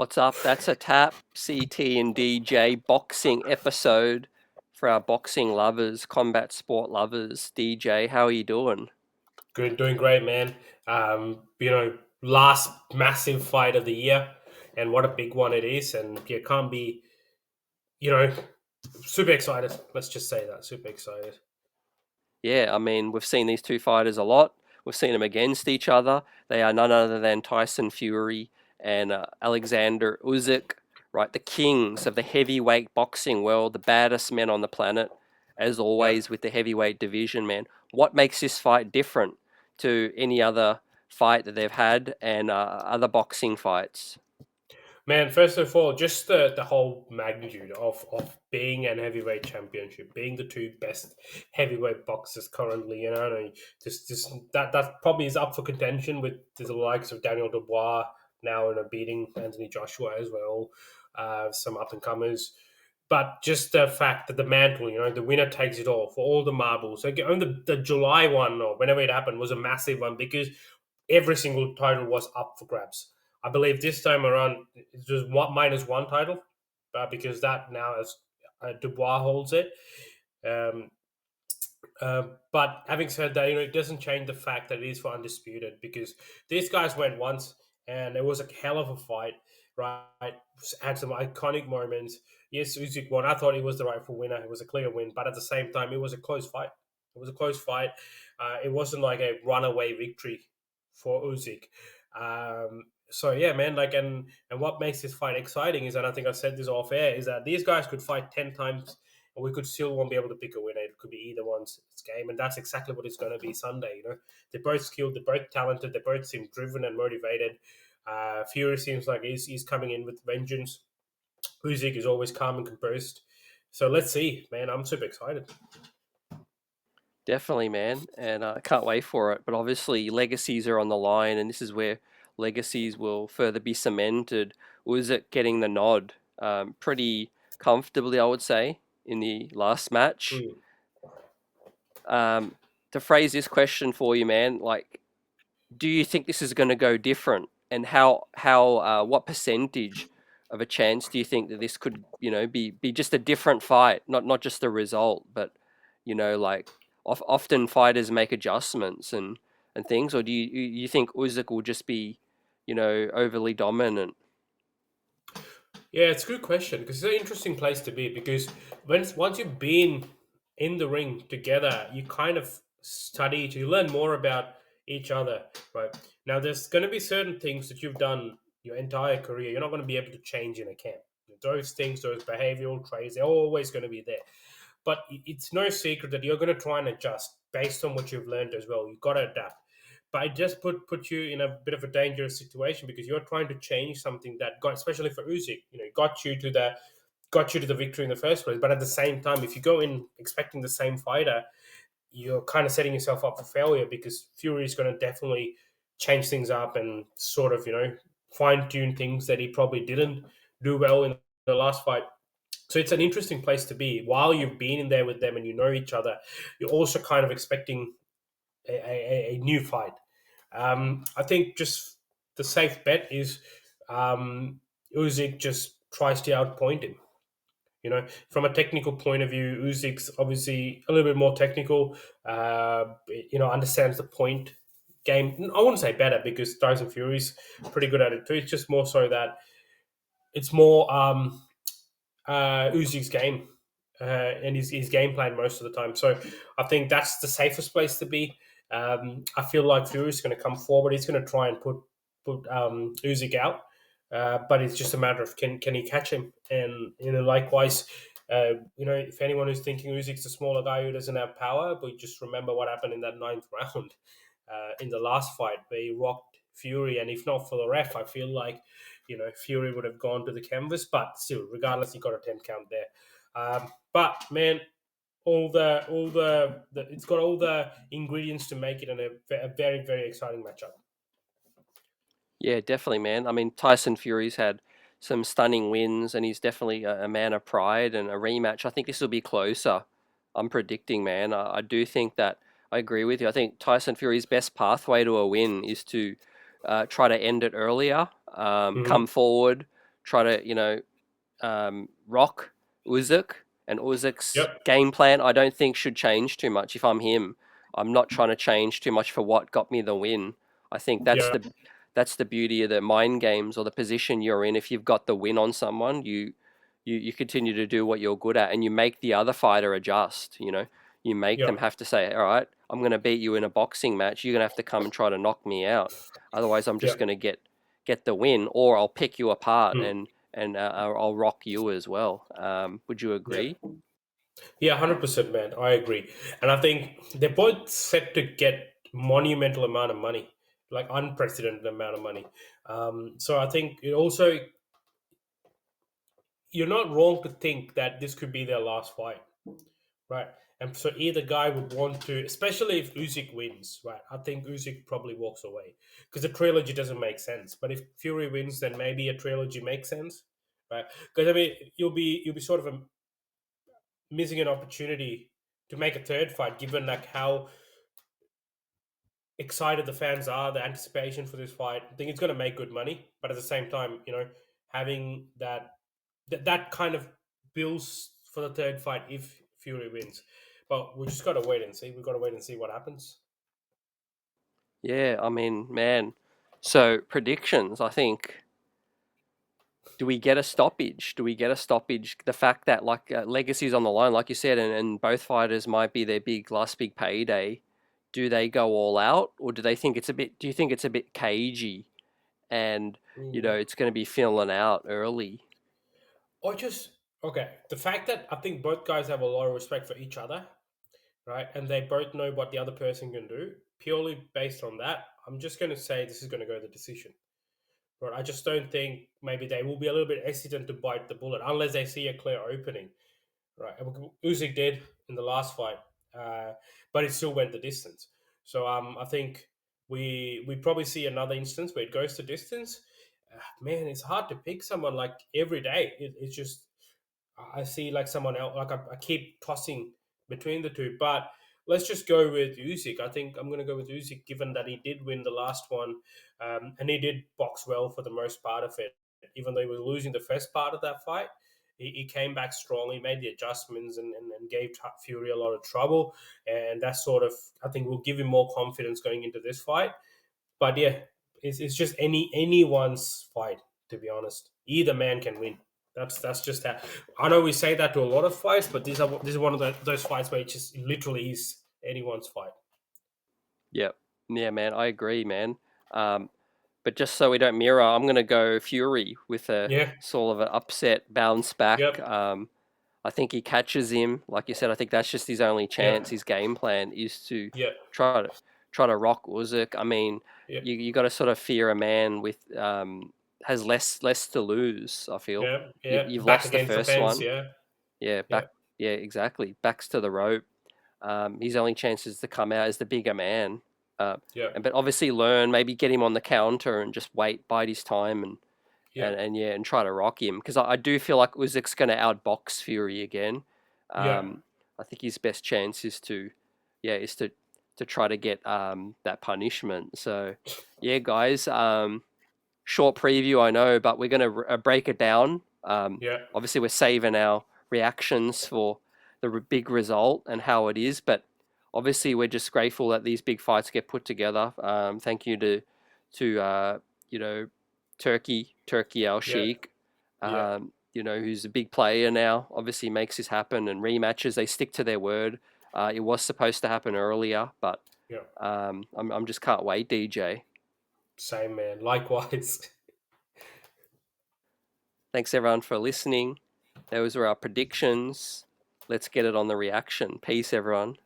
What's up? That's a tap. CT and DJ boxing episode for our boxing lovers, combat sport lovers. DJ, how are you doing? Good, doing great, man. Last massive fight of the year, and what a big one it is. And you can't be, you know, super excited. Let's just say that, super excited. Yeah, I mean, we've seen these two fighters a lot. We've seen them against each other. They are none other than Tyson Fury and Alexander Usyk, right? The kings of the heavyweight boxing world, the baddest men on the planet, as Yeah, always with the heavyweight division, man. What makes this fight different to any other fight that they've had and other boxing fights? man. First of all, just the whole magnitude of being an heavyweight championship, being the two best heavyweight boxers currently. And just that probably is up for contention with the likes of Daniel Dubois now, beating Anthony Joshua as well. Some up and comers. But just the fact that the mantle, the winner takes it all for all the marbles. Like on the July one or whenever it happened was a massive one because every single title was up for grabs. I believe this time around it's just minus one title, because that now as Dubois holds it. Um, but having said that, it doesn't change the fact that it is for undisputed because these guys went once and it was a hell of a fight, right? Had some iconic moments. Yes, Usyk won. I thought he was the rightful winner. It was a clear win, but at the same time, it was a close fight. It was a close fight. It wasn't like a runaway victory for Usyk. So yeah, man. And what makes this fight exciting is, and I think I said this off air, is that these guys could fight 10 times and we could still won't be able to pick a winner. It could be either one's game, and that's exactly what it's going to be Sunday. They're both skilled, they're both talented, they both seem driven and motivated. Fury seems like he's coming in with vengeance. Usyk is always calm and composed. So let's see, man. I'm super excited. Definitely, man, and I can't wait for it. But obviously, legacies are on the line, and this is where legacies will further be cemented. Usyk getting the nod pretty comfortably, I would say, in the last match. Mm. Um, to phrase this question for you, man, like, do you think this is going to go different? And what percentage of a chance do you think that this could, be just a different fight, not just a result, but like often fighters make adjustments and things, or do you think Usyk will just be, overly dominant? Yeah, it's a good question because it's an interesting place to be because once you've been in the ring together, you kind of you learn more about each other, right? Now, there's going to be certain things that you've done your entire career you're not going to be able to change in a camp. Those things, those behavioral traits, they're always going to be there. But it's no secret that you're going to try and adjust based on what you've learned as well. You've got to adapt. But it just put you in a bit of a dangerous situation because you're trying to change something that got, especially for Usyk, got you to the victory in the first place. But at the same time, if you go in expecting the same fighter, you're kind of setting yourself up for failure because Fury is going to definitely change things up and sort of fine tune things that he probably didn't do well in the last fight. So it's an interesting place to be. While you've been in there with them and you know each other, you're also kind of expecting a new fight. I think just the safe bet is Usyk just tries to outpoint him. From a technical point of view, Usyk's obviously a little bit more technical. Understands the point game. I wouldn't say better because Tyson Fury's pretty good at it too. It's just more so that it's more Usyk's game and his game plan most of the time. So I think that's the safest place to be. I feel like Fury's going to come forward. He's going to try and put Usyk out, but it's just a matter of can he catch him? And likewise, if anyone who's thinking Usyk's a smaller guy who doesn't have power, but just remember what happened in that ninth round in the last fight where he rocked Fury, and if not for the ref, I feel like Fury would have gone to the canvas, but still, regardless, he got a 10 count there. But man, it's got all the ingredients to make it a very very exciting matchup. Yeah, definitely, man. I mean, Tyson Fury's had some stunning wins, and he's definitely a man of pride. And a rematch, I think this will be closer. I'm predicting, man. I do think that I agree with you. I think Tyson Fury's best pathway to a win is to try to end it earlier, come Hmm. forward, try to rock Usyk, and Usyk's Yep. game plan I don't think should change too much. If I'm him, I'm not trying to change too much for what got me the win. I think Yeah. that's the beauty of the mind games or the position you're in. If you've got the win on someone, you continue to do what you're good at, and you make the other fighter adjust. You make them Yep. have to say, all right, I'm going to beat you in a boxing match. You're going to have to come and try to knock me out. Otherwise, I'm just Yep. going to get the win, or I'll pick you apart Mm. and I'll rock you as well. Would you Yeah. agree? Yeah, 100%, man. I agree. And I think they're both set to get monumental amount of money, like unprecedented amount of money. So I think it also, you're not wrong to think that this could be their last fight, right? And so either guy would want to, especially if Usyk wins, right? I think Usyk probably walks away because the trilogy doesn't make sense. But if Fury wins, then maybe a trilogy makes sense, right? Because I mean, you'll be sort of missing an opportunity to make a third fight, given like how excited the fans are, the anticipation for this fight. I think it's going to make good money, but at the same time, having that kind of bills for the third fight if Fury wins. But we just got to wait and see. We've got to wait and see what happens. Yeah, I mean, man. So predictions, I think. Do we get a stoppage? Do we get a stoppage? The fact that like legacy's on the line, like you said, and both fighters might be their last big payday. Do they go all out, or do they think it's a bit? Do you think it's a bit cagey, and Mm. it's going to be filling out early? Or just okay. The fact that I think both guys have a lot of respect for each other, right? And they both know what the other person can do. Purely based on that, I'm just going to say this is going to go the decision. Right, I just don't think maybe they will be a little bit hesitant to bite the bullet unless they see a clear opening. Right, Usyk did in the last fight, uh, but it still went the distance. So I think we probably see another instance where it goes to distance. Man, it's hard to pick someone like every day. It's just I see like someone else. Like I keep tossing between the two, but let's just go with Usyk. I think I'm going to go with Usyk, given that he did win the last one, and he did box well for the most part of it. Even though he was losing the first part of that fight, he came back strong. He made the adjustments and gave Fury a lot of trouble, and that sort of I think will give him more confidence going into this fight. But yeah, it's just anyone's fight, to be honest. Either man can win. That's just that. I know we say that to a lot of fights, but this is one of those fights where it just literally is anyone's fight. Yep. Yeah, man, I agree, man. Um, but just so we don't mirror, I'm going to go Fury with a Yeah. sort of an upset bounce back. Yep. I think he catches him. Like you said, I think that's just his only chance. Yep. His game plan is to Yep. try to try to rock Usyk. I mean, Yep. you got to sort of fear a man with has less to lose. I feel Yeah. Yeah. you've Back lost the against the first fence. one. Yeah. Yeah, Yeah. back. Yeah, exactly. Backs to the rope. His only chances to come out as the bigger man. Uh, Yeah. but obviously learn, maybe get him on the counter and just wait, bide his time, Yeah. and try to rock him because I do feel like Usyk's going to outbox Fury again. Yeah. I think his best chance is to try to get that punishment. So yeah, guys, short preview I know, but we're going to break it down. Yeah. Obviously, we're saving our reactions for the big result and how it is, but obviously we're just grateful that these big fights get put together. Thank you to you know Turkey Al Yeah. Sheikh, Yeah. who's a big player now. Obviously makes this happen, and rematches they stick to their word. It was supposed to happen earlier, but Yeah. I'm just can't wait, DJ. Same man. Likewise. Thanks everyone for listening. Those were our predictions. Let's get it on the reaction. Peace, everyone.